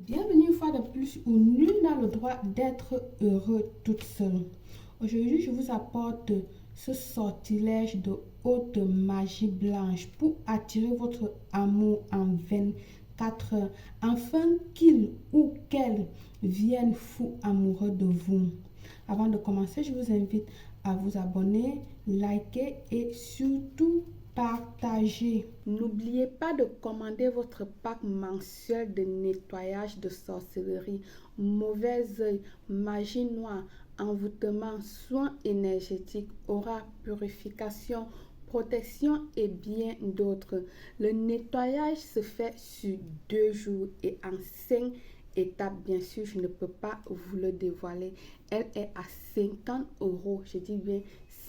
Bienvenue une fois de plus où nul n'a le droit d'être heureux toute seule. Aujourd'hui, je vous apporte ce sortilège de haute magie blanche pour attirer votre amour en 24 heures afin qu'il ou qu'elle vienne fou amoureux de vous. Avant de commencer, je vous invite à vous abonner, liker et surtout partager. N'oubliez pas de commander votre pack mensuel de nettoyage de sorcellerie, mauvais œil, magie noire, envoûtement, soins énergétiques, aura, purification, protection et bien d'autres. Le nettoyage se fait sur 2 jours et en 5 étapes. Bien sûr, je ne peux pas vous le dévoiler. Elle est à 50 euros. Je dis bien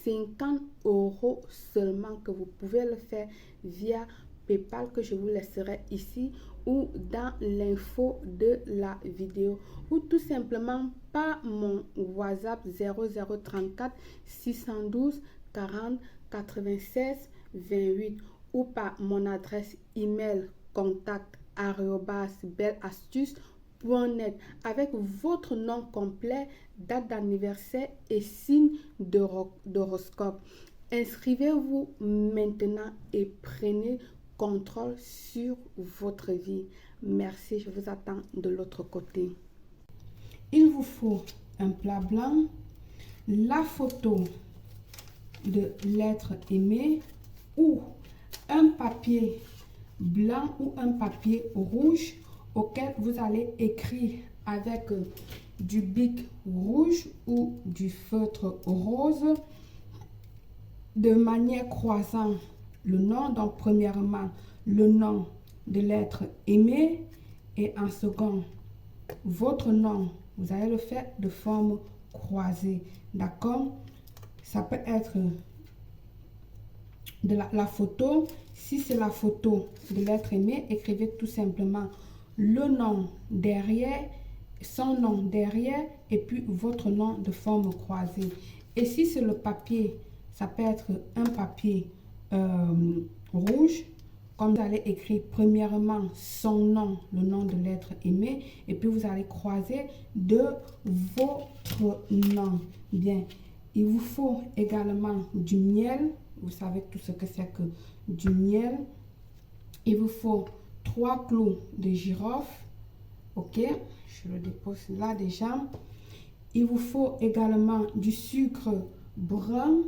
50 euros seulement, que vous pouvez le faire via PayPal que je vous laisserai ici ou dans l'info de la vidéo, ou tout simplement par mon WhatsApp 0034 612 40 96 28 ou par mon adresse email contact@belleastuce.net avec votre nom complet, date d'anniversaire et signe d'horoscope. Inscrivez-vous maintenant et prenez contrôle sur votre vie. Merci, je vous attends de l'autre côté. Il vous faut un plat blanc, la photo de l'être aimé ou un papier blanc ou un papier rouge auquel vous allez écrire avec du bic rouge ou du feutre rose de manière croisant le nom. Donc premièrement le nom de l'être aimé et en second votre nom. Vous allez le faire de forme croisée, d'accord? Ça peut être de la photo. Si c'est la photo de l'être aimé, écrivez tout simplement le nom derrière, son nom derrière et puis votre nom de forme croisée. Et si c'est le papier, ça peut être un papier rouge, comme vous allez écrire premièrement son nom, le nom de l'être aimé, et puis vous allez croiser de votre nom. Bien, il vous faut également du miel. Vous savez tout ce que c'est que du miel. Il vous faut 3 clous de girofle. Ok, je le dépose là déjà. Il vous faut également du sucre brun.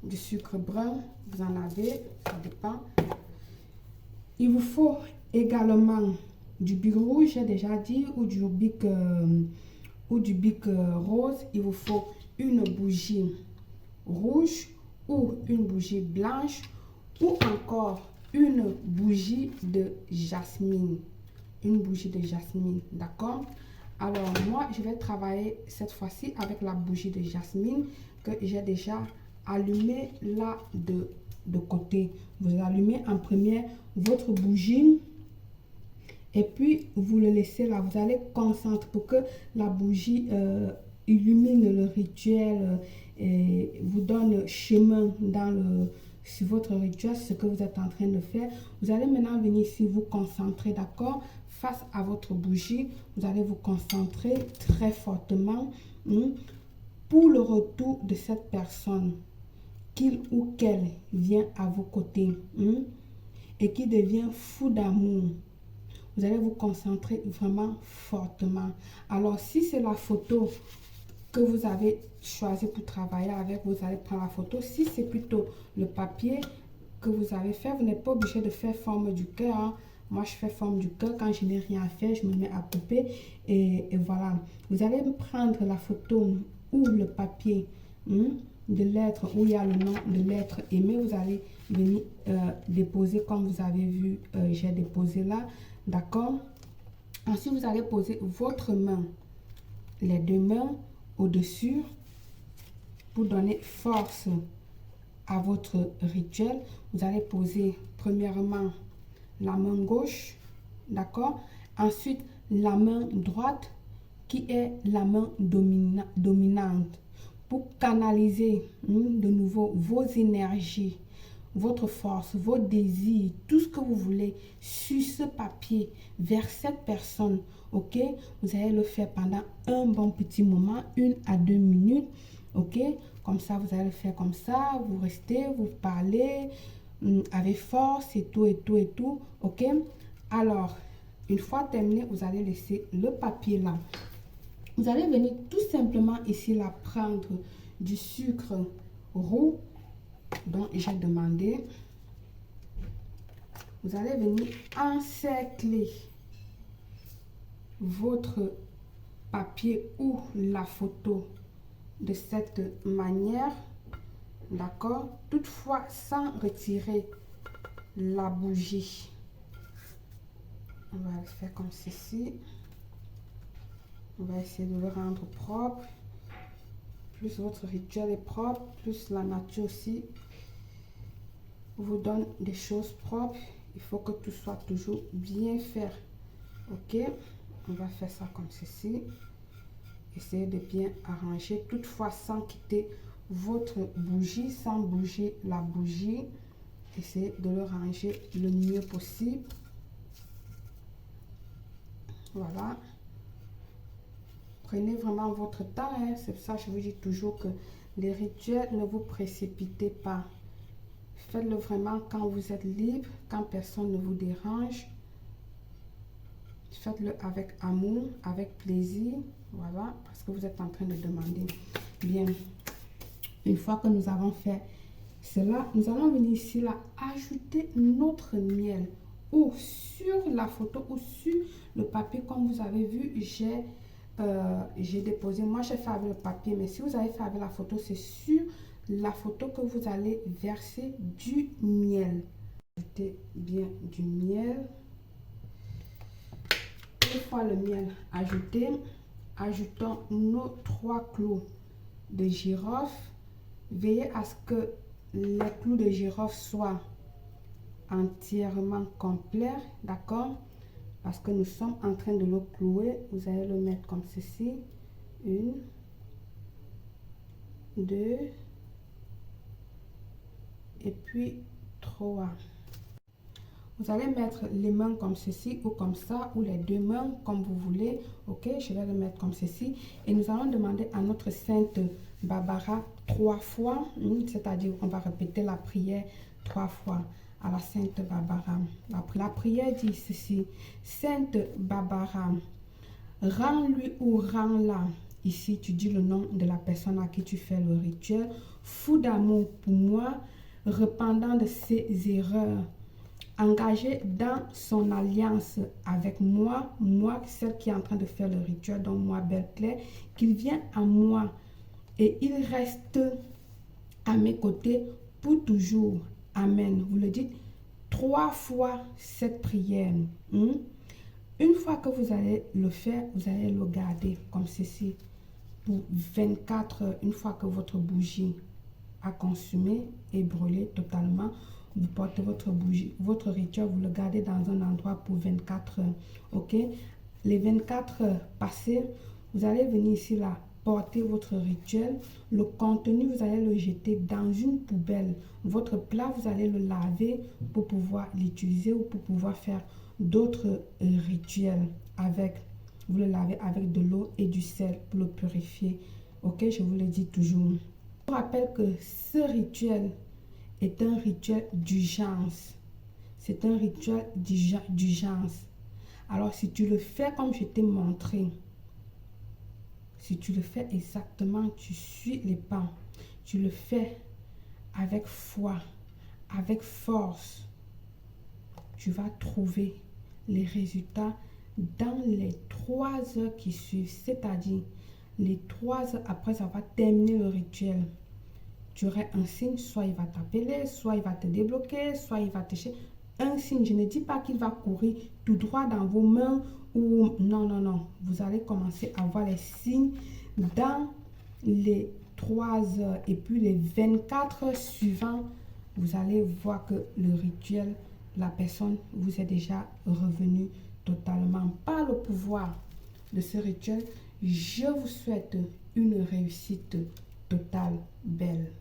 Du sucre brun, vous en avez, ça dépend. Il vous faut également du bic rouge, j'ai déjà dit, ou du bic rose. Il vous faut une bougie rouge ou une bougie blanche ou encore une bougie de jasmine. Une bougie de jasmine, d'accord? Alors moi, je vais travailler cette fois-ci avec la bougie de jasmine que j'ai déjà allumée là de côté. Vous allumez en premier votre bougie et puis vous le laissez là. Vous allez concentrer pour que la bougie illumine le rituel et vous donne chemin sur votre rituel, ce que vous êtes en train de faire. Vous allez maintenant venir ici vous concentrer, d'accord, face à votre bougie. Vous allez vous concentrer très fortement pour le retour de cette personne, qu'il ou qu'elle vient à vos côtés et qui devient fou d'amour. Vous allez vous concentrer vraiment fortement. Alors si c'est la photo que vous avez choisi pour travailler avec, vous allez prendre la photo. Si c'est plutôt le papier que vous avez fait, vous n'êtes pas obligé de faire forme du cœur. Moi, je fais forme du cœur. Quand je n'ai rien à faire, je me mets à couper. Et voilà. Vous allez prendre la photo ou le papier de l'être où il y a le nom de l'être aimé. Vous allez venir déposer comme vous avez vu. J'ai déposé là. D'accord? Ensuite, vous allez poser votre main, les 2 mains au-dessus pour donner force à votre rituel. Vous allez poser premièrement la main gauche, d'accord? Ensuite, la main droite qui est la main dominante pour canaliser de nouveau vos énergies, votre force, vos désirs, tout ce que vous voulez sur ce papier vers cette personne. Ok, vous allez le faire pendant un bon petit moment, 1 à 2 minutes. Ok, comme ça, vous allez le faire comme ça. Vous restez, vous parlez avec force et tout, et tout, et tout. Ok, alors, une fois terminé, vous allez laisser le papier là. Vous allez venir tout simplement ici là prendre du sucre roux dont j'ai demandé. Vous allez venir encercler votre papier ou la photo de cette manière, d'accord? Toutefois, sans retirer la bougie. On va le faire comme ceci. On va essayer de le rendre propre. Plus votre rituel est propre, plus la nature aussi vous donne des choses propres. Il faut que tout soit toujours bien fait. Ok, on va faire ça comme ceci. Essayez de bien arranger, toutefois sans quitter votre bougie, sans bouger la bougie. Essayez de le ranger le mieux possible. Voilà. Prenez vraiment votre temps, hein. C'est pour ça que je vous dis toujours que les rituels, ne vous précipitez pas. Faites-le vraiment quand vous êtes libre, quand personne ne vous dérange. Faites-le avec amour, avec plaisir. Voilà, parce que vous êtes en train de demander. Bien, une fois que nous avons fait cela, nous allons venir ici, là, ajouter notre miel. Ou sur la photo ou sur le papier, comme vous avez vu, j'ai déposé. Moi, j'ai fait avec le papier, mais si vous avez fait avec la photo, c'est sur la photo que vous allez verser du miel. Ajoutez bien du miel. Une fois le miel ajouté, ajoutons nos 3 clous de girofle. Veillez à ce que les clous de girofle soient entièrement complets, d'accord? Parce que nous sommes en train de le clouer. Vous allez le mettre comme ceci. 1, 2 et puis 3. Vous allez mettre les mains comme ceci ou comme ça, ou les deux mains comme vous voulez. Ok, je vais le mettre comme ceci. Et nous allons demander à notre Sainte Barbara 3 fois, c'est-à-dire on va répéter la prière 3 fois à la Sainte Barbara. La prière dit ceci: Sainte Barbara, rends-lui ou rends-la. Ici, tu dis le nom de la personne à qui tu fais le rituel. Fou d'amour pour moi, repentant de ses erreurs, engagé dans son alliance avec moi, celle qui est en train de faire le rituel, donc moi, Belle Claire, qu'il vienne à moi et il reste à mes côtés pour toujours. Amen. Vous le dites 3 fois cette prière. Une fois que vous allez le faire, vous allez le garder comme ceci pour 24 heures. Une fois que votre bougie a consumé et brûlé totalement, vous portez votre bougie, votre rituel, vous le gardez dans un endroit pour 24 heures. Ok, les 24 heures passées, vous allez venir ici là, porter votre rituel. Le contenu, vous allez le jeter dans une poubelle. Votre plat, vous allez le laver pour pouvoir l'utiliser ou pour pouvoir faire d'autres rituels avec. Vous le lavez avec de l'eau et du sel pour le purifier. Ok, je vous le dis toujours. Je vous rappelle que ce rituel est un rituel d'urgence. C'est un rituel d'urgence. Alors, si tu le fais comme je t'ai montré, si tu le fais exactement, tu suis les pas, tu le fais avec foi, avec force, tu vas trouver les résultats dans les 3 heures qui suivent, c'est-à-dire les 3 heures après avoir terminé le rituel. Tu aurais un signe, soit il va t'appeler, soit il va te débloquer, soit il va te chercher. Un signe, je ne dis pas qu'il va courir tout droit dans vos mains ou non, non, non. Vous allez commencer à voir les signes dans les 3 heures et puis les 24 heures suivantes. Vous allez voir que le rituel, la personne vous est déjà revenue totalement. Par le pouvoir de ce rituel, je vous souhaite une réussite totale, belle.